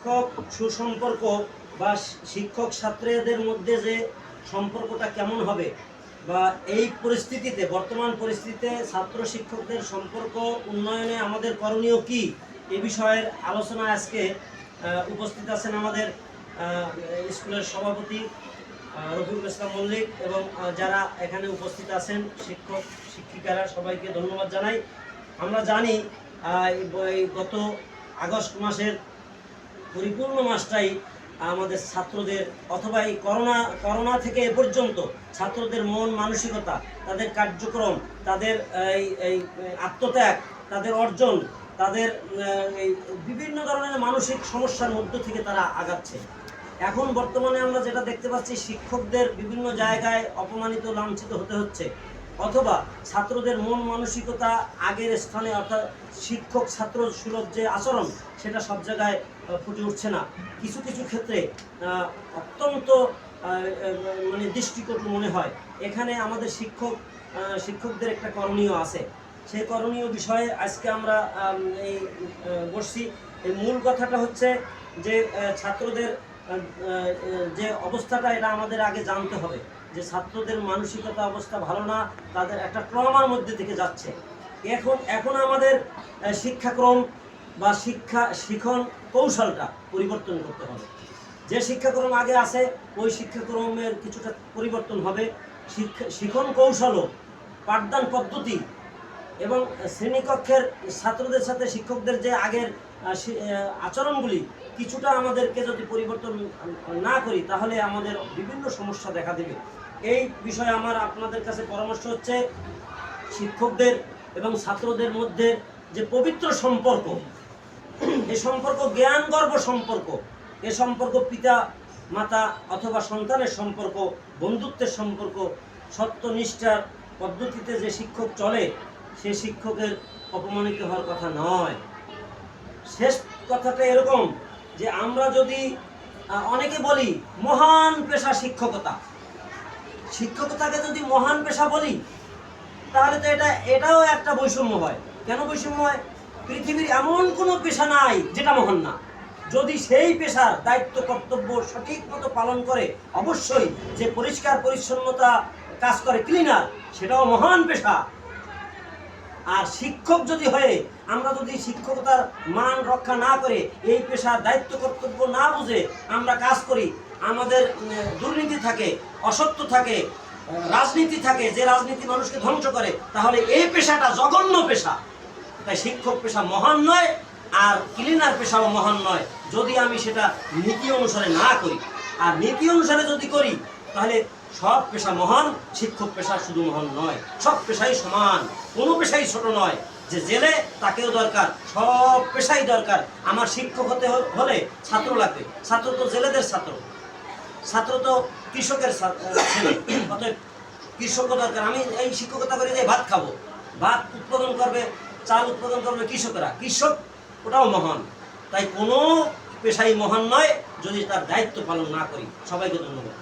শিক্ষক সুসম্পর্ক বা শিক্ষক ছাত্রদের মধ্যে যে সম্পর্কটা কেমন হবে বা এই পরিস্থিতিতে বর্তমান পরিস্থিতিতে ছাত্র শিক্ষকদের সম্পর্ক উন্নয়নে আমাদের করণীয় কি এ বিষয়ের আলোচনায় আজকে উপস্থিত আছেন আমাদের স্কুলের সভাপতি রফিকুল ইসলাম মল্লিক এবং যারা এখানে উপস্থিত আছেন শিক্ষক শিক্ষিকারা সবাইকে ধন্যবাদ জানাই। আমরা জানি গত আগস্ট মাসের পরিপূর্ণ মাসটাই আমাদের ছাত্রদের অথবা এই করোনা থেকে এ পর্যন্ত ছাত্রদের মন মানসিকতা, তাদের কার্যক্রম, তাদের এই আত্মত্যাগ, তাদের অর্জন, তাদের এই বিভিন্ন ধরনের মানসিক সমস্যার মধ্য থেকে তারা আগাচ্ছে। এখন বর্তমানে আমরা যেটা দেখতে পাচ্ছি, শিক্ষকদের বিভিন্ন জায়গায় অপমানিত লাঞ্ছিত হতে হচ্ছে, অথবা ছাত্রদের মন মানসিকতা আগের স্থানে অর্থাৎ শিক্ষক ছাত্র সুলভ যে আচরণ সেটা সব জায়গায় ফুটে উঠছে না। কিছু কিছু ক্ষেত্রে অত্যন্ত মানে দৃষ্টিকটু মনে হয়। এখানে আমাদের শিক্ষকদের একটা করণীয় আছে। সেই করণীয় বিষয়ে আজকে আমরা এই বসছি। এই মূল কথাটা হচ্ছে যে ছাত্রদের যে অবস্থাটা এটা আমাদের আগে জানতে হবে যে ছাত্রদের মানসিকতা অবস্থা ভালো না, তাদের একটা ট্রমার মধ্যে থেকে যাচ্ছে। এখন আমাদের শিক্ষাক্রম বা শিখন কৌশলটা পরিবর্তন করতে হবে। যে শিক্ষাক্রম আগে আছে ওই শিক্ষাক্রমের কিছুটা পরিবর্তন হবে। শিখন কৌশলও, পাঠদান পদ্ধতি এবং শ্রেণীকক্ষের ছাত্রদের সাথে শিক্ষকদের যে আগের আচরণগুলি কিছুটা আমাদেরকে যদি পরিবর্তন না করি তাহলে আমাদের বিভিন্ন সমস্যা দেখা দেবে। এই বিষয়ে আমার আপনাদের কাছে পরামর্শ হচ্ছে, শিক্ষকদের এবং ছাত্রদের মধ্যে যে পবিত্র সম্পর্ক, এই সম্পর্ক জ্ঞান গর্ব সম্পর্ক, এ সম্পর্ক পিতা মাতা অথবা সন্তানের সম্পর্ক, বন্ধুত্বের সম্পর্ক, সত্যনিষ্ঠার পদ্ধতিতে যে শিক্ষক চলে সে শিক্ষকের অপমানিত হওয়ার কথা নয়। শেষ কথাটা এরকম যে আমরা যদি অনেকে বলি মহান পেশা শিক্ষকতাকে যদি মহান পেশা বলি তাহলে তো এটাও একটা বৈষম্য হয়। কেন বৈষম্য হয়? পৃথিবীর এমন কোনো পেশা নাই যেটা মহান না। যদি সেই পেশার দায়িত্ব কর্তব্য সঠিক মতো পালন করে, অবশ্যই যে পরিষ্কার পরিচ্ছন্নতা কাজ করে ক্লিনার, সেটাও মহান পেশা। আর শিক্ষক যদি হয়ে আমরা যদি শিক্ষকতার মান রক্ষা না করে এই পেশার দায়িত্ব কর্তব্য না বুঝে আমরা কাজ করি, আমাদের দুর্নীতি থাকে, অসত্য থাকে, রাজনীতি থাকে, যে রাজনীতি মানুষকে ধ্বংস করে, তাহলে এই পেশাটা জঘন্য পেশা। তাই শিক্ষক পেশা মহান নয়, আর ক্লিনার পেশাও মহান নয় যদি আমি সেটা নীতি অনুসারে না করি। আর নীতি অনুসারে যদি করি তাহলে সব পেশা মহান, শিক্ষক পেশা শুধু মহান নয়, সব পেশাই সমান, কোনো পেশাই ছোট নয়। যে জেলে তাকেও দরকার, সব পেশাই দরকার। আমার শিক্ষক হতে হলে ছাত্র লাগবে, ছাত্র তো জেলেদের ছাত্র তো কৃষকের ছেলে, অতএব কৃষকও দরকার। আমি এই শিক্ষকতা করে যে ভাত খাবো, ভাত উৎপাদন করবে, চাল উৎপাদন করবে কৃষকরা, কৃষক ওটাও মহান। তাই কোনো পেশাই মহান নয় যদি তার দায়িত্ব পালন না করি। সবাইকে ধন্যবাদ।